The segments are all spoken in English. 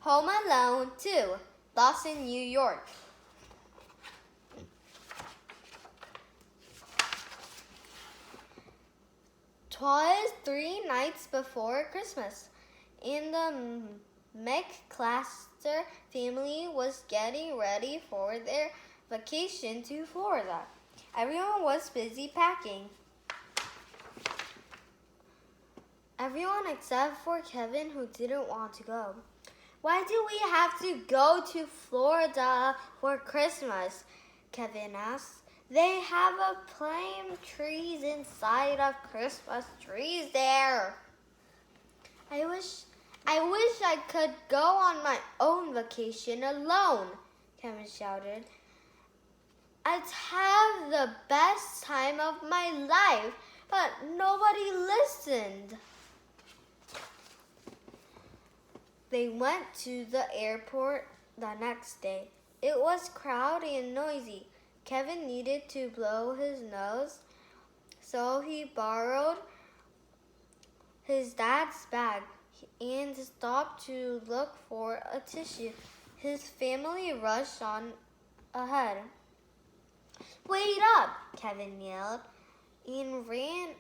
Home Alone 2, Lost in New York. "'Twas 3 nights before Christmas, and the McClaster family was getting ready for their vacation to Florida. Everyone was busy packing. Everyone except for Kevin, who didn't want to go. "Why do we have to go to Florida for Christmas?" Kevin asked. "They have a palm trees inside of Christmas trees there." I wish I could go on my own vacation alone," Kevin shouted. "I'd have the best time of my life, but nobody listened." They went to the airport the next day. It was crowded and noisy. Kevin needed to blow his nose, so he borrowed his dad's bag and stopped to look for a tissue. His family rushed on ahead. "Wait up!" Kevin yelled and ran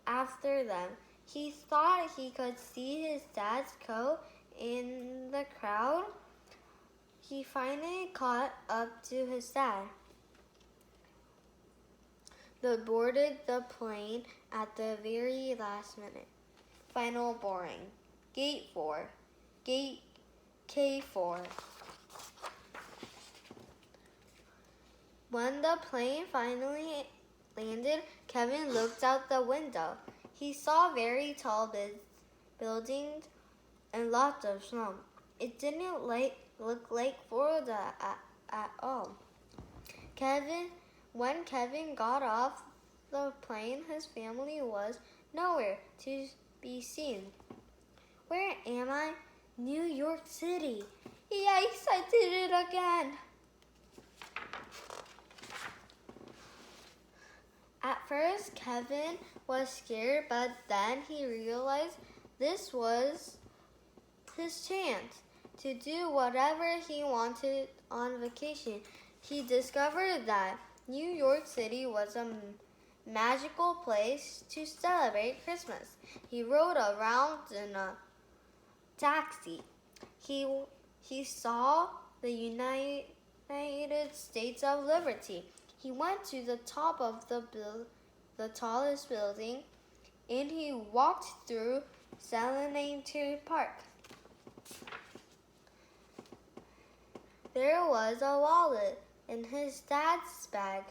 after them. He thought he could see his dad's coat in the crowd. He finally caught up to his dad. They boarded the plane at the very last minute. Final boarding. Gate 4. Gate K4. When the plane finally landed, Kevin looked out the window. He saw very tall buildings and lots of snow. It didn't look like Florida at all. When Kevin got off the plane, his family was nowhere to be seen. "Where am I?" "New York City." "Yikes, I did it again." At first, Kevin was scared, but then he realized this was his chance to do whatever he wanted on vacation. He discovered that New York City was a magical place to celebrate Christmas. He rode around in a taxi. He saw the United States of Liberty. He went to the top of the tallest building, and he walked through Selenity Park. There was a wallet in his dad's bag.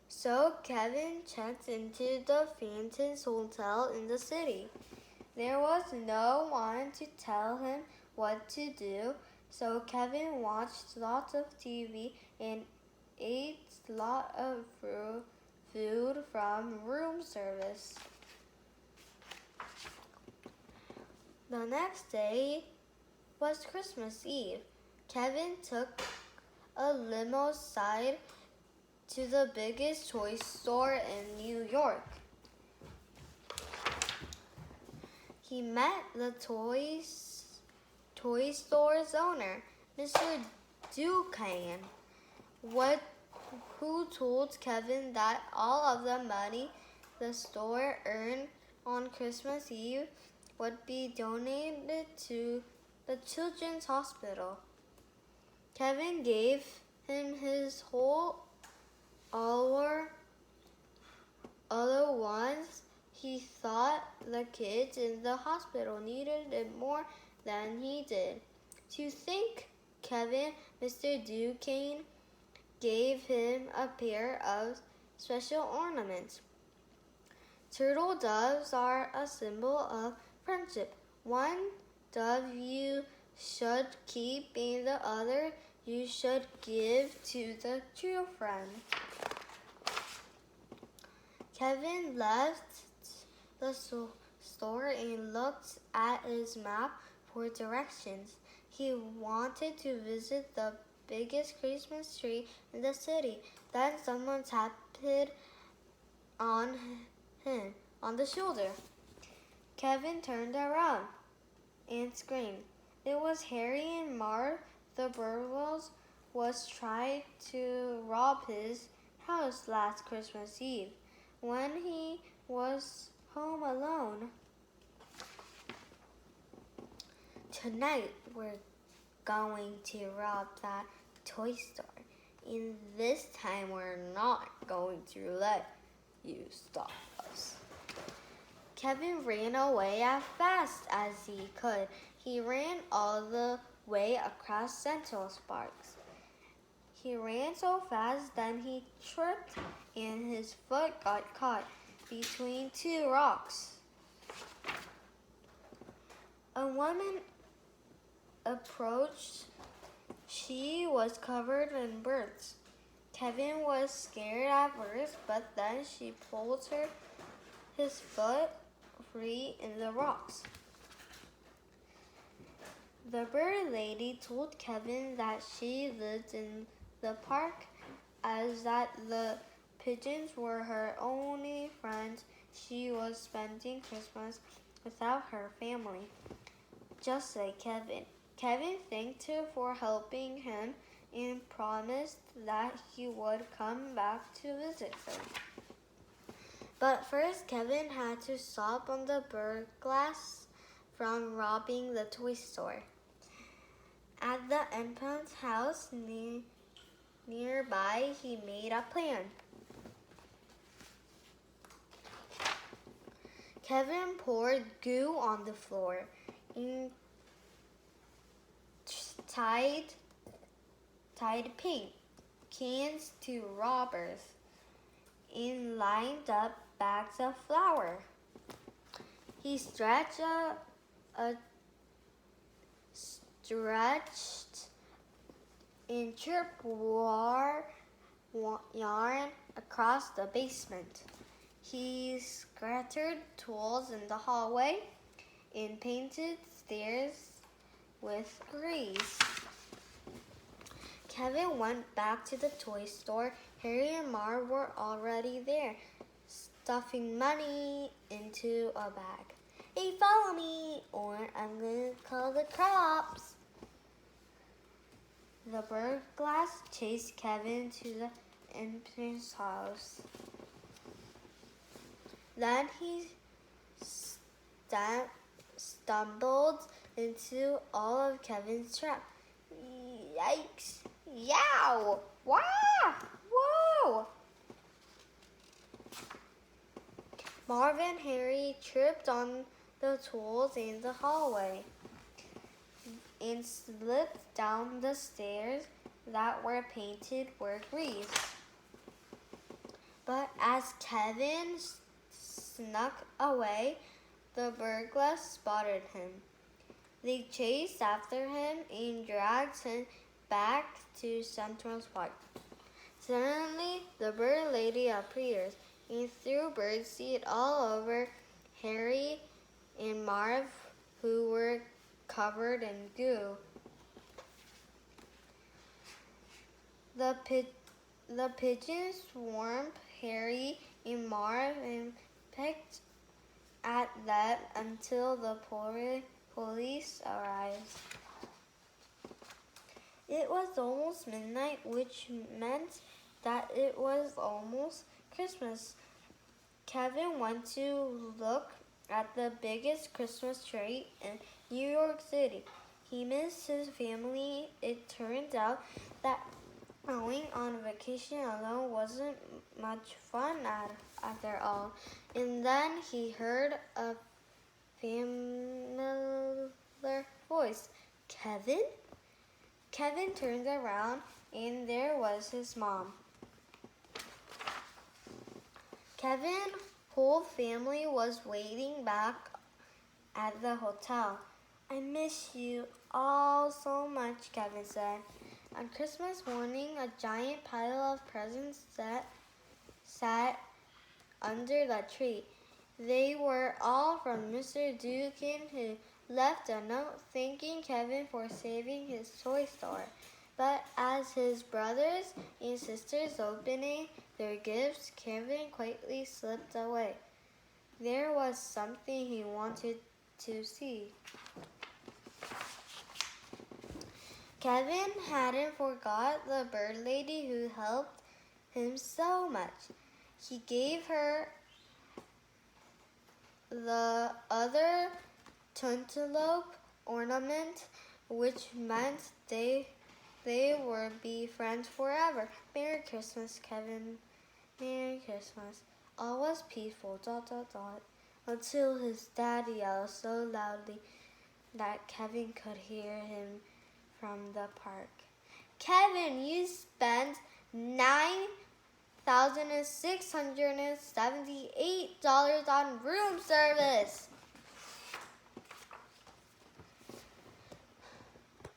So Kevin checked into the Phantom's Hotel in the city. There was no one to tell him what to do, so Kevin watched lots of TV and ate a lot of food from room service. The next day was Christmas Eve. Kevin took a limo side to the biggest toy store in New York. He met the toy store's owner, Mr. Duquesne, who told Kevin that all of the money the store earned on Christmas Eve would be donated to the Children's Hospital. Kevin gave him his whole hour. Otherwise, he thought the kids in the hospital needed it more than he did. To thank Kevin, Mr. Duquesne gave him a pair of special ornaments. Turtle doves are a symbol of friendship. One dove you should keep, and the other you should give to the true friend. Kevin left the store and looked at his map for directions. He wanted to visit the biggest Christmas tree in the city. Then someone tapped on him on the shoulder. Kevin turned around and screamed, It was Harry and Marv, the burglars, was trying to rob his house last Christmas Eve when he was home alone. Tonight we're going to rob that toy store, and this time we're not going to let you stop us. Kevin ran away as fast as he could. He ran all the way across Central Sparks. He ran so fast then he tripped and his foot got caught between two rocks. A woman approached. She was covered in burns. Kevin was scared at first, but then she pulled his foot free in the rocks. The bird lady told Kevin that she lived in the park, as that the pigeons were her only friends. She was spending Christmas without her family, just like Kevin. Kevin thanked her for helping him and promised that he would come back to visit her. But first, Kevin had to stop on the burglars from robbing the toy store. At the entrance house nearby, he made a plan. Kevin poured goo on the floor and tied paint cans to robbers and lined up bags of flour. He stretched and chirped yarn across the basement. He scattered tools in the hallway and painted stairs with grease. Kevin went back to the toy store. Harry and Marv were already there, stuffing money into a bag. Hey, follow me, or I'm going to call the cops. The burglars chased Kevin to the entrance house. Then he stumbled into all of Kevin's traps. Yikes! Yow! Wow! Whoa! Marv and Harry tripped on the tools in the hallway and slipped down the stairs that were painted with grease. But as Kevin snuck away, the burglars spotted him. They chased after him and dragged him back to Central Park. Suddenly, the bird lady appears and threw birdseed all over Harry and Marv, who were covered in goo. The pigeons swarmed Harry and Marv and pecked at them until the police arrived. It was almost midnight, which meant that it was almost Christmas. Kevin went to look at the biggest Christmas tree in New York City. He missed his family. It turned out that going on vacation alone wasn't much fun after all. And then he heard a familiar voice. Kevin? Kevin turned around and there was his mom. Kevin's whole family was waiting back at the hotel. I miss you all so much, Kevin said. On Christmas morning, a giant pile of presents sat under the tree. They were all from Mr. Dukin, who left a note thanking Kevin for saving his toy store. But as his brothers and sisters opening their gifts, Kevin quietly slipped away. There was something he wanted to see. Kevin hadn't forgot the bird lady who helped him so much. He gave her the other cantaloupe ornament, which meant they would be friends forever. Merry Christmas, Kevin. Merry Christmas. All was peaceful, ... until his dad yelled so loudly that Kevin could hear him from the park. Kevin, you spent $9,678 on room service.